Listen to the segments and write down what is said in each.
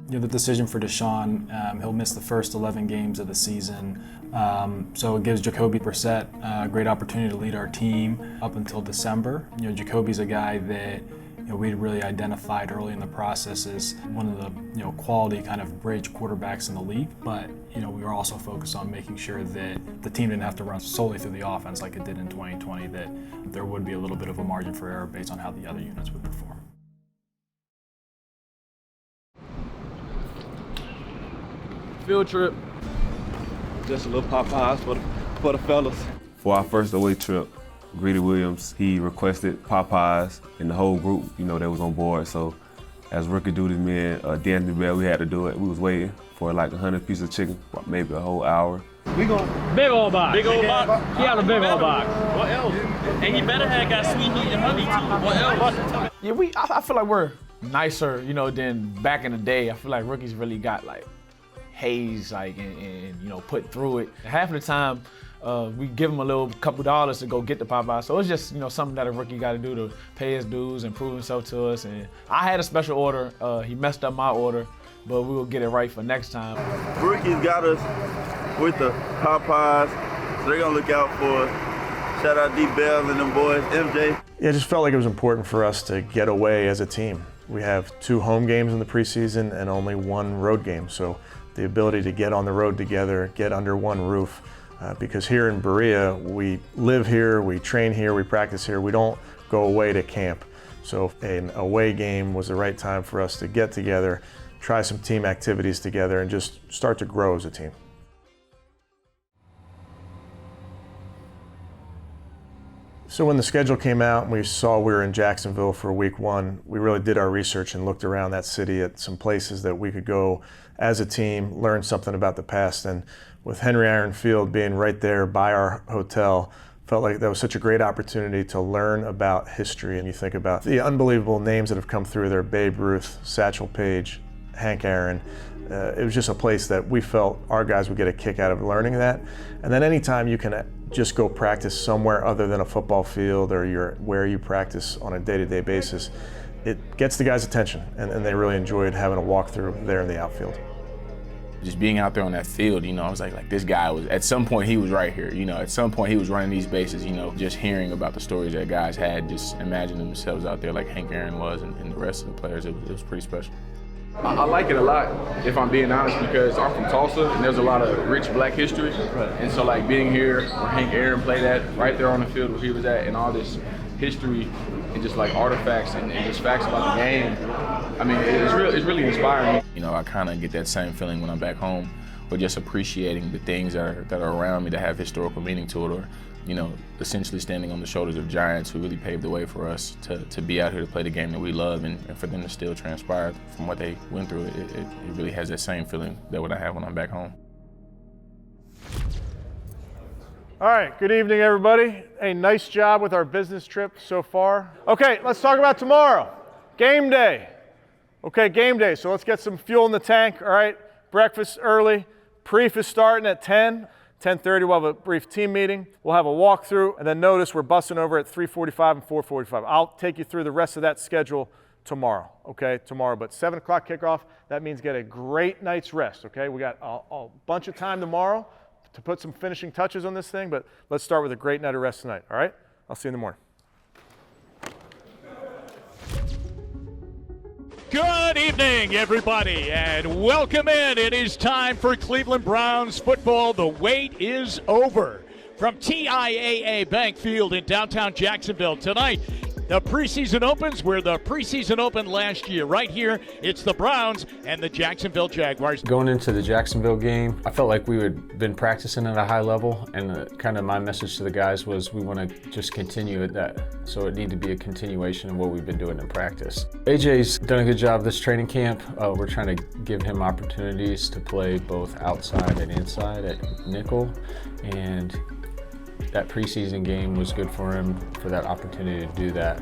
the decision for Deshaun, he'll miss the first 11 games of the season. So it gives Jacoby Brissett a great opportunity to lead our team up until December. Jacoby's a guy that we really identified early in the process as one of the quality kind of bridge quarterbacks in the league. But we were also focused on making sure that the team didn't have to run solely through the offense like it did in 2020. That there would be a little bit of a margin for error based on how the other units would perform. Field trip. Just a little Popeyes for the fellas. For our first away trip, Greedy Williams, he requested Popeyes, and the whole group, that was on board. So as rookie duty, me and D'Anthony Bell, we had to do it. We was waiting for like 100 pieces of chicken, maybe a whole hour. We going big old box. Big old box. He had a big old box. What else? And he better have got sweet meat and honey too. What else? Yeah, I feel like we're nicer, than back in the day. I feel like rookies really got like hazed, and put through it. Half of the time, we give him a couple dollars to go get the Popeye. So it's just, something that a rookie got to do to pay his dues and prove himself to us. And I had a special order. He messed up my order, but we will get it right for next time. Rookies got us with the Popeyes, so they're gonna look out for us. Shout out D Bell and them boys, MJ. Yeah, it just felt like it was important for us to get away as a team. We have 2 home games in the preseason and only 1 road game. So the ability to get on the road together, get under one roof, because here in Berea, we live here, we train here, we practice here, we don't go away to camp. So an away game was the right time for us to get together, try some team activities together, and just start to grow as a team. So when the schedule came out and we saw we were in Jacksonville for week 1, we really did our research and looked around that city at some places that we could go as a team, learn something about the past. And with Henry Iron Field being right there by our hotel, felt like that was such a great opportunity to learn about history. And you think about the unbelievable names that have come through there: Babe Ruth, Satchel Paige, Hank Aaron. It was just a place that we felt our guys would get a kick out of learning that. And then anytime you can just go practice somewhere other than a football field or where you practice on a day-to-day basis, it gets the guys' attention, and they really enjoyed having a walkthrough there in the outfield. Just being out there on that field, I was like this guy was, at some point he was right here, at some point he was running these bases, just hearing about the stories that guys had, just imagining themselves out there like Hank Aaron was and the rest of the players, it was pretty special. I like it a lot, if I'm being honest, because I'm from Tulsa and there's a lot of rich black history. And so being here where Hank Aaron played at, right there on the field where he was at, and all this history and just artifacts and just facts about the game, it's really inspiring. I kind of get that same feeling when I'm back home, but just appreciating the things that are around me that have historical meaning to it, or essentially standing on the shoulders of giants who really paved the way for us to be out here to play the game that we love, and for them to still transpire from what they went through. It really has that same feeling that what I have when I'm back home. All right, good evening, everybody. A nice job with our business trip so far. Okay, let's talk about tomorrow. Game day. Okay, game day. So let's get some fuel in the tank, all right? Breakfast early. Preef is starting at 10. 10:30, we'll have a brief team meeting. We'll have a walkthrough, and then notice we're busting over at 3:45 and 4:45. I'll take you through the rest of that schedule tomorrow, okay? Tomorrow, but 7 o'clock kickoff, that means get a great night's rest, okay? We got a bunch of time tomorrow to put some finishing touches on this thing, but let's start with a great night of rest tonight, all right? I'll see you in the morning. Good evening, everybody, and welcome in. It is time for Cleveland Browns football. The wait is over. From TIAA Bank Field in downtown Jacksonville tonight, the preseason opens where the preseason opened last year. Right here, it's the Browns and the Jacksonville Jaguars. Going into the Jacksonville game, I felt like we had been practicing at a high level, and kind of my message to the guys was we want to just continue at that. So it needed to be a continuation of what we've been doing in practice. AJ's done a good job this training camp. We're trying to give him opportunities to play both outside and inside at nickel, and that preseason game was good for him for that opportunity to do that.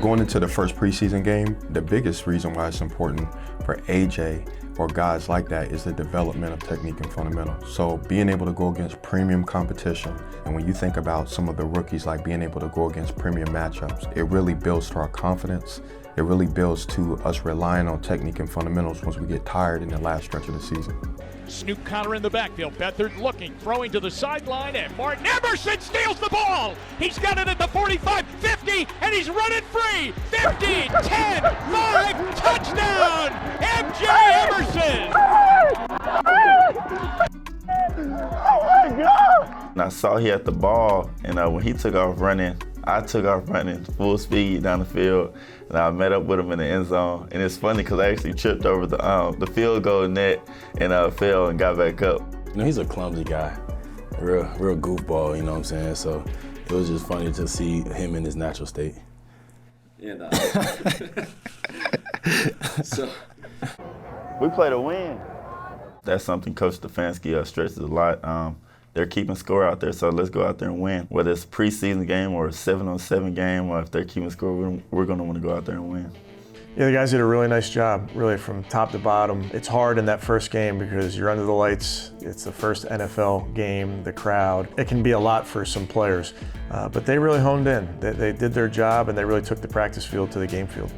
Going into the first preseason game, the biggest reason why it's important for AJ or guys like that is the development of technique and fundamentals. So being able to go against premium competition, and when you think about some of the rookies like being able to go against premium matchups, it really builds to our confidence. It really builds to us relying on technique and fundamentals once we get tired in the last stretch of the season. Snoop Connor in the backfield. Beathard looking, throwing to the sideline, and Martin Emerson steals the ball. He's got it at the 45, 50, and he's running free. 50, 10, 5, touchdown! MJ Emerson! Oh my God! And I saw he had the ball, and when he took off running, I took off running full speed down the field, and I met up with him in the end zone. And it's funny because I actually tripped over the field goal net and fell and got back up. You know, he's a clumsy guy, a real goofball, you know what I'm saying? So it was just funny to see him in his natural state. And so we play to win. That's something Coach Stefanski stresses a lot. They're keeping score out there, so let's go out there and win. Whether it's a preseason game or a 7-on-7 game, or if they're keeping score, we're going to want to go out there and win. Yeah, the guys did a really nice job, really from top to bottom. It's hard in that first game because you're under the lights. It's the first NFL game, the crowd. It can be a lot for some players, but they really honed in. They did their job, and they really took the practice field to the game field.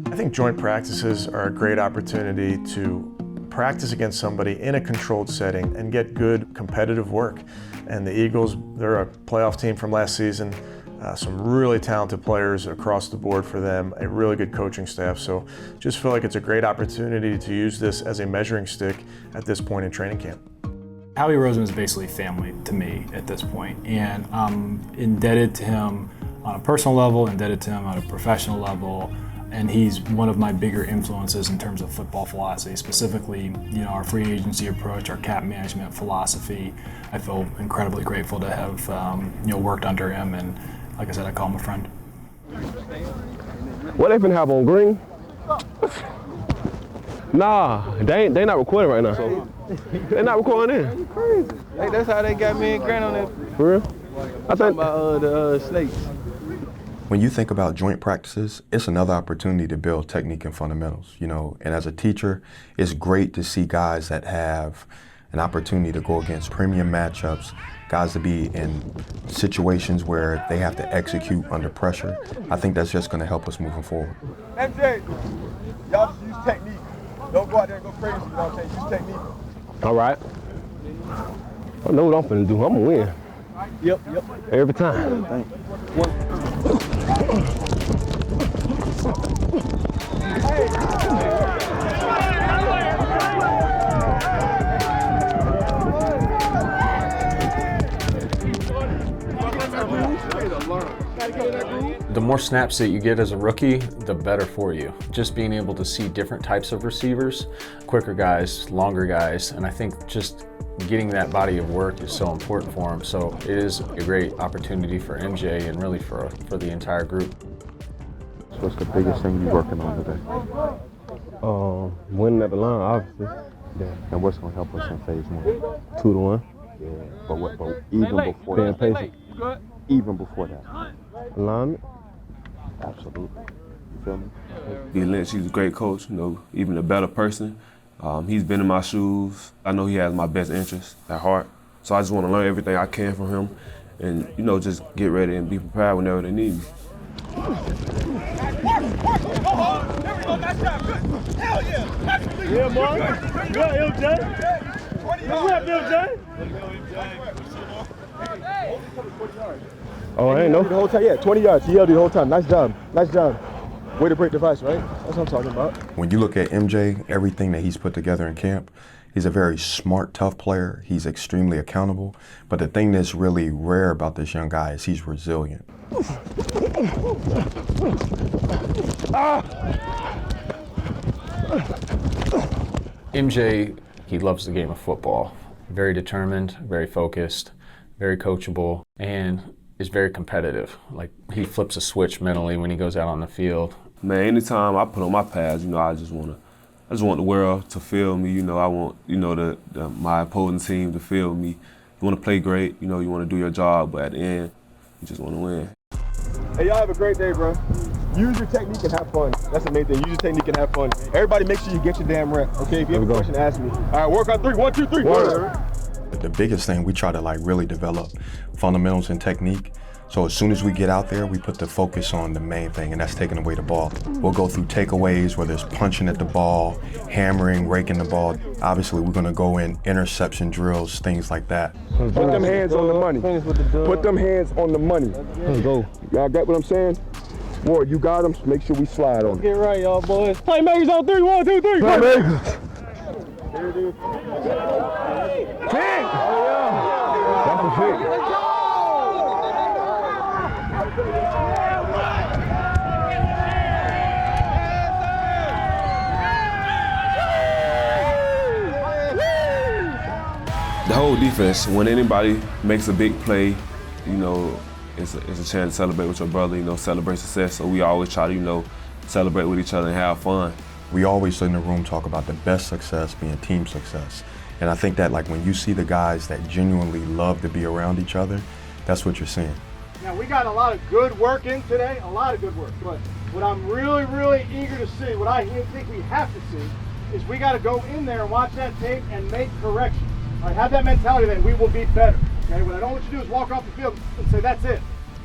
I think joint practices are a great opportunity to practice against somebody in a controlled setting and get good competitive work. And the Eagles, they're a playoff team from last season, some really talented players across the board for them, a really good coaching staff. So just feel like it's a great opportunity to use this as a measuring stick at this point in training camp. Howie Roseman is basically family to me at this point, and I'm indebted to him on a personal level, indebted to him on a professional level. And he's one of my bigger influences in terms of football philosophy, specifically, you know, our free agency approach, our cap management philosophy. I feel incredibly grateful to have, you know, worked under him, and like I said, I call him a friend. What they finna have on green? Nah, they not recording right now. So they not recording in. Crazy. Hey, that's how they got me and Grant on it. For real? I think about the snakes. When you think about joint practices, it's another opportunity to build technique and fundamentals, you know, and as a teacher, it's great to see guys that have an opportunity to go against premium matchups, guys to be in situations where they have to execute under pressure. I think that's just going to help us moving forward. MJ, y'all just use technique. Don't go out there and go crazy, you know what I'm saying? Use technique. all right. I know what I'm finna do. I'm gonna win. Yep. Every time. The more snaps that you get as a rookie, the better for you. Just being able to see different types of receivers, quicker guys, longer guys, and I think just getting that body of work is so important for him. So it is a great opportunity for MJ and really for the entire group. So what's the biggest thing you're working on today? Winning at the line, obviously. Yeah. And what's going to help us in phase 1? 2-1. Yeah. But even before Being that. patient. Even before that. Alignment. Absolutely. You feel me? D. Lynch, he's a great coach, you know, even a better person. He's been in my shoes. I know he has my best interests at heart. So I just want to learn everything I can from him and, you know, just get ready and be prepared whenever they need me. Yeah, Mark. Yeah, LJ. What's up, LJ? Oh, I ain't know. The whole time, yeah, 20 yards. He held you the whole time. Nice job. Nice job. Way to break the vice, right? That's what I'm talking about. When you look at MJ, everything that he's put together in camp, he's a very smart, tough player. He's extremely accountable. But the thing that's really rare about this young guy is he's resilient. MJ, he loves the game of football. Very determined, very focused, very coachable, and is very competitive. Like, he flips a switch mentally when he goes out on the field. Man, anytime I put on my pads, I just want the world to feel me. I want, my opposing team to feel me. You want to play great, you want to do your job, but at the end, you just want to win. Hey, y'all have a great day, bro. Use your technique and have fun. That's the main thing. Use your technique and have fun. Everybody make sure you get your damn rep, okay? If you have a question, ask me. All right, work on 3. 1, 2, 3. The biggest thing, we try to really develop fundamentals and technique. So as soon as we get out there, we put the focus on the main thing, and that's taking away the ball. We'll go through takeaways, whether it's punching at the ball, hammering, raking the ball. Obviously, we're gonna go in interception drills, things like that. Put them hands on the money. Put them hands on the money. Let's go. Y'all get what I'm saying? Ward, you got them. Make sure we slide on them. Get right, y'all boys. Playmakers on 3. 1, 2, 3. Playmakers. Here it is. Pick! That's a pick. The whole defense, when anybody makes a big play, it's a chance to celebrate with your brother, celebrate success. So we always try to, celebrate with each other and have fun. We always in the room talk about the best success being team success. And I think that when you see the guys that genuinely love to be around each other, that's what you're seeing. Now, we got a lot of good work in today, a lot of good work. But what I'm really, really eager to see, what I think we have to see, is we got to go in there and watch that tape and make corrections. All right, have that mentality that we will be better. Okay, what I don't want you to do is walk off the field and say that's it.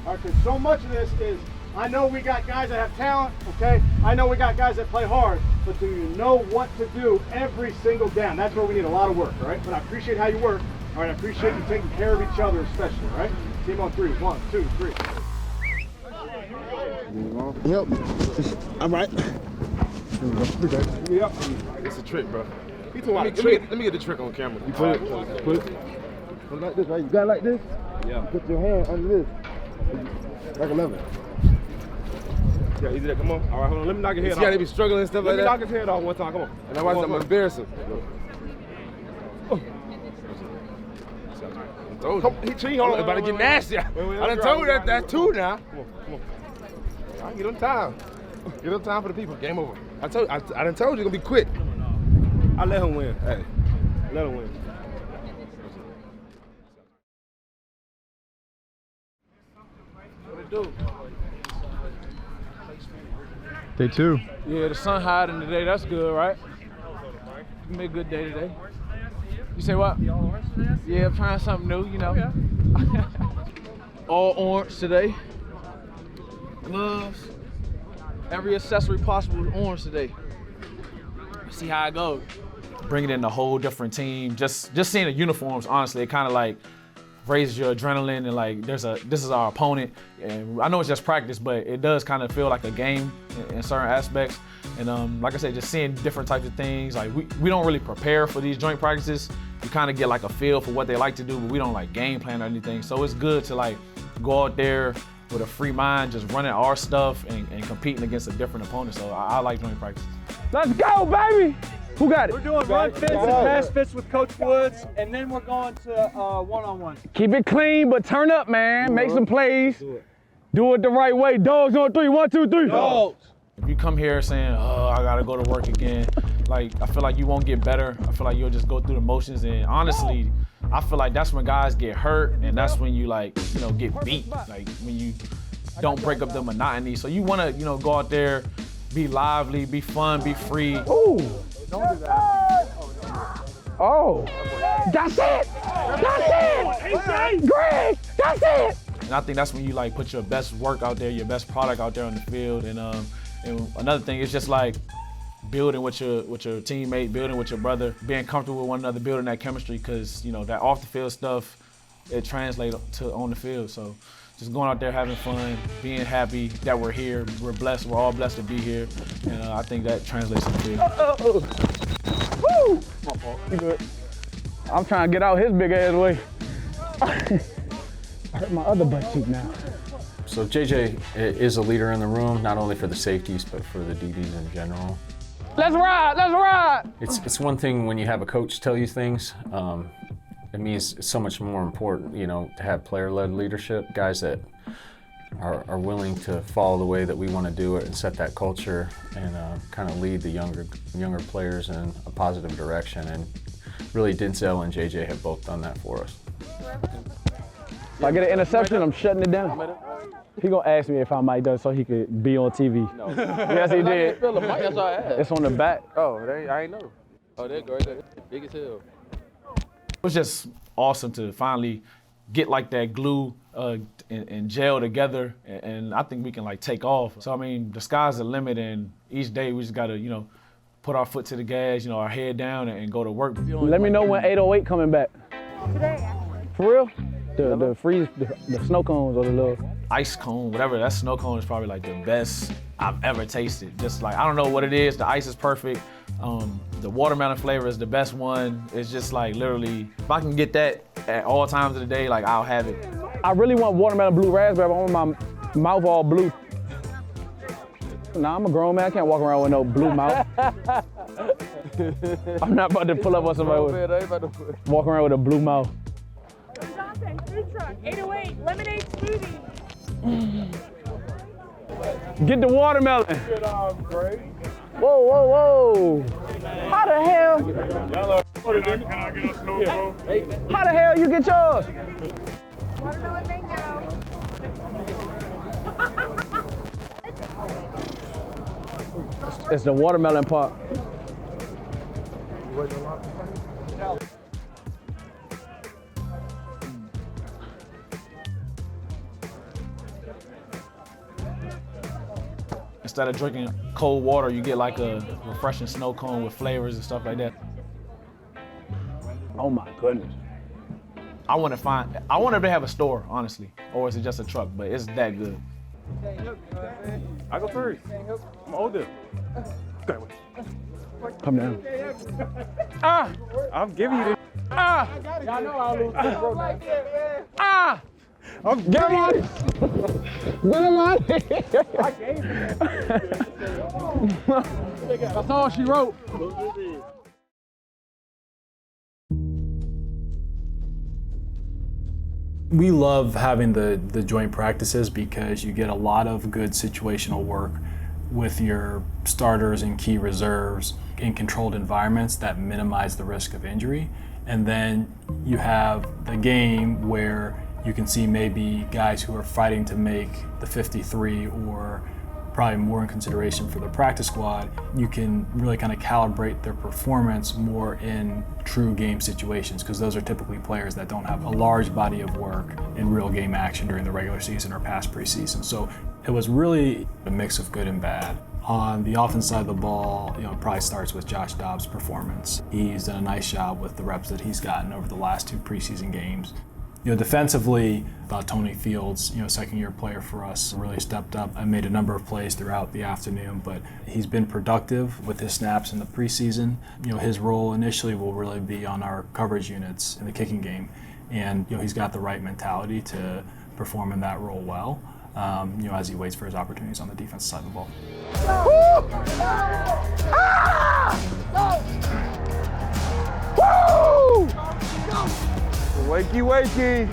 All right, because so much of this is, I know we got guys that have talent, okay? I know we got guys that play hard, but do you know what to do every single down? That's where we need a lot of work, all right? But I appreciate how you work. All right, I appreciate you taking care of each other especially, all right? Team on 3. 1, 2, 3. Yep. All right. Yep. It's a trick, bro. He told me, let me get the trick on camera. You put it like this, right? You got it like this? Yeah. Put your hand under this. Like 11. Yeah, easy that. Come on. All right, hold on. Let me knock your head off. Yeah, they be struggling and stuff like that. Let me knock his head off one time. Come on. And I watch them embarrass him. I told you. He cheating. Hold on. About to get nasty. I done told you that's 2 now. Come on. All right, get on time. Get on time for the people. Game over. I done told you it's gonna be quick. I let him win. Hey, let him win. What it do? Day 2. Yeah, the sun hiding today. That's good, right? It's gonna be a good day today. You say what? Yeah, trying something new, All orange today. Gloves. Every accessory possible is orange today. See how it goes. Bringing in a whole different team. Just seeing the uniforms, honestly, it kind of raises your adrenaline and this is our opponent. And I know it's just practice, but it does kind of feel like a game in certain aspects. And like I said, just seeing different types of things. We don't really prepare for these joint practices. We kind of get a feel for what they like to do, but we don't game plan or anything. So it's good to go out there with a free mind, just running our stuff and competing against a different opponent. So I like joint practices. Let's go, baby! Who got it? We're doing run fits and pass fits with Coach Woods, and then we're going to one-on-one. Keep it clean, but turn up, man. Make some plays. Do it the right way. Dogs on 3. 1, 2, 3. Dogs. If you come here saying, I gotta go to work again, I feel like you won't get better. I feel like you'll just go through the motions. And honestly, I feel like that's when guys get hurt, and that's when you get beat. When you don't break up the monotony. So you wanna, go out there, be lively, be fun, be free. Ooh. Don't do that. Oh. That's it. That's it. Greg, that's it. And I think that's when you put your best work out there, your best product out there on the field. And another thing is just building with your teammate, building with your brother, being comfortable with one another, building that chemistry, because that off the field stuff, it translates to on the field. So just going out there having fun, being happy that we're here. We're blessed. We're all blessed to be here, and I think that translates to the field. Woo! You good? I'm trying to get out his big ass way. I hurt my other butt cheek now. So JJ is a leader in the room, not only for the safeties, but for the DBs in general. Let's ride, let's ride! It's one thing when you have a coach tell you things. It means it's so much more important, to have player-led leadership, guys that are willing to follow the way that we want to do it and set that culture and kind of lead the younger players in a positive direction. And really, Denzel and JJ have both done that for us. If I get an interception, I'm shutting it down. He gonna ask me if I might do it so he could be on TV. No. Yes, he did. That's all I asked. It's on the back. Oh, I ain't know. Oh, there you go. Big as hell. It was just awesome to finally get like that glue and gel together, and I think we can like take off. So I mean, the sky's the limit, and each day we just gotta, put our foot to the gas, our head down, and go to work. Let me know when 808 coming back. Today. For real? The freeze, the snow cones or the little ice cone, whatever. That snow cone is probably like the best I've ever tasted. Just like, I don't know what it is. The ice is perfect. The watermelon flavor is the best one. It's just like literally, if I can get that at all times of the day, like I'll have it. I really want watermelon blue raspberry, but I want my mouth all blue. Nah, I'm a grown man. I can't walk around with no blue mouth. I'm not about to pull up on somebody walk around with a blue mouth. Johnson, food truck, 808, lemonade smoothie. Get the watermelon. Good, great. Whoa, whoa, whoa. How the hell? How the hell you get yours? Watermelon mango. It's the watermelon part. Instead of drinking cold water, you get like a refreshing snow cone with flavors and stuff like that. Oh my goodness. I want to have a store, honestly, or is it just a truck? But it's that good. I go first. I'm older. Come down. I'm giving you this. Y'all know I'll lose. I'm giving you this. Get him out. I gave you. That's all she wrote. We love having the joint practices because you get a lot of good situational work with your starters and key reserves in controlled environments that minimize the risk of injury. And then you have the game where you can see maybe guys who are fighting to make the 53 or probably more in consideration for the practice squad. You can really kind of calibrate their performance more in true game situations because those are typically players that don't have a large body of work in real game action during the regular season or past preseason. So it was really a mix of good and bad. On the offense side of the ball, it probably starts with Josh Dobbs' performance. He's done a nice job with the reps that he's gotten over the last 2 preseason games. Defensively, Tony Fields, second-year player for us, really stepped up and made a number of plays throughout the afternoon, but he's been productive with his snaps in the preseason. His role initially will really be on our coverage units in the kicking game, and he's got the right mentality to perform in that role well, as he waits for his opportunities on the defensive side of the ball. Woo! Wakey, wakey.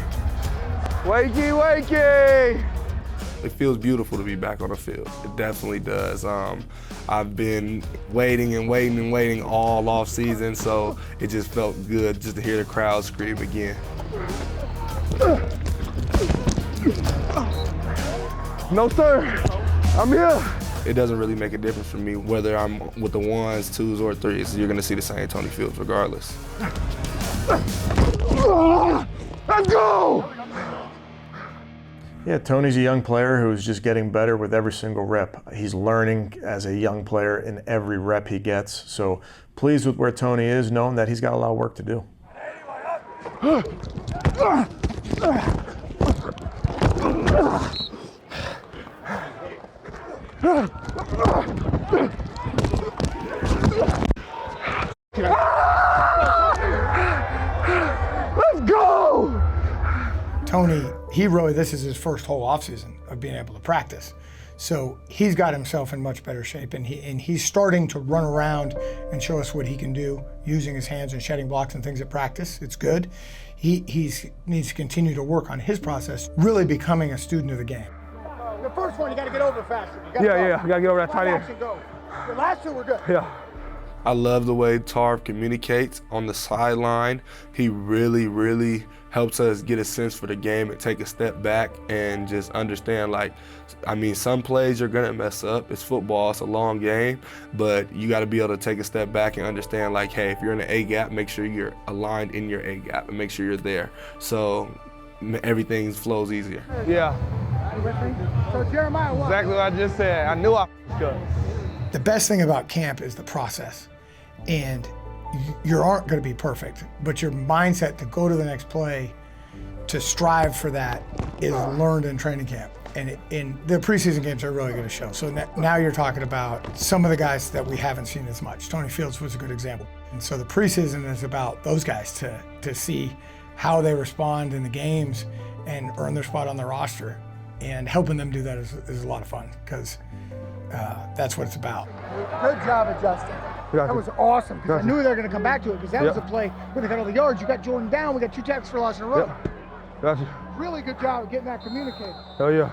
Wakey, wakey. It feels beautiful to be back on the field. It definitely does. I've been waiting and waiting and waiting all off season, so it just felt good just to hear the crowd scream again. No, sir. I'm here. It doesn't really make a difference for me whether I'm with the 1s, 2s, or 3s. You're going to see the same Tony Fields regardless. Let's go! Yeah, Tony's a young player who's just getting better with every single rep. He's learning as a young player in every rep he gets. So pleased with where Tony is, knowing that he's got a lot of work to do. Let's go! Tony, this is his first whole offseason of being able to practice. So he's got himself in much better shape, and he's starting to run around and show us what he can do using his hands and shedding blocks and things at practice. It's good. He needs to continue to work on his process, really becoming a student of the game. first one, you got to get over faster. You Yeah, I got to get over that tight end. Action, go. The last two were good. Yeah. I love the way Tarv communicates on the sideline. He really, really helps us get a sense for the game and take a step back and just understand, like, I mean, some plays you're gonna mess up. It's football, it's a long game, but you gotta be able to take a step back and understand, like, hey, if you're in the A gap, make sure you're aligned in your A gap and make sure you're there. So everything flows easier. Yeah. So Jeremiah, what? Exactly what I just said. I knew I could. The best thing about camp is the process. And you aren't going to be perfect, but your mindset to go to the next play, to strive for that, is learned in training camp. And in the preseason games are really going to show. So now you're talking about some of the guys that we haven't seen as much. Tony Fields was a good example. And so the preseason is about those guys to see how they respond in the games and earn their spot on the roster. And helping them do that is a lot of fun, because that's what it's about. Good job adjusting. That was awesome, because I knew they were going to come back to it, because that was a play where they got all the yards. You got Jordan down. We got 2 tackles for loss in a row. Gotcha. Really good job of getting that communicated. Hell yeah.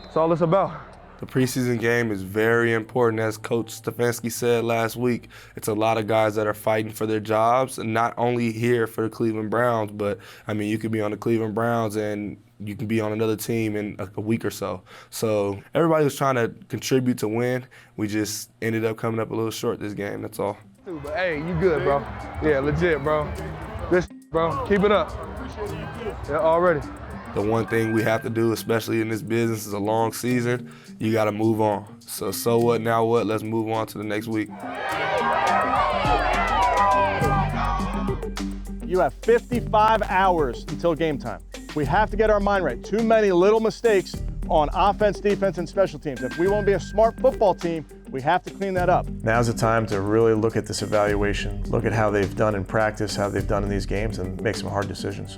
That's all it's about. The preseason game is very important, as Coach Stefanski said last week. It's a lot of guys that are fighting for their jobs, and not only here for the Cleveland Browns, but, I mean, you could be on the Cleveland Browns and you can be on another team in a week or so. So everybody was trying to contribute to win. We just ended up coming up a little short this game, that's all. But hey, you good, bro. Yeah, legit, bro. Good, bro. Keep it up. Yeah, already. The one thing we have to do, especially in this business, is a long season. You got to move on. So what, now what? Let's move on to the next week. You have 55 hours until game time. We have to get our mind right. Too many little mistakes on offense, defense, and special teams. If we want to be a smart football team, we have to clean that up. Now's the time to really look at this evaluation, look at how they've done in practice, how they've done in these games, and make some hard decisions.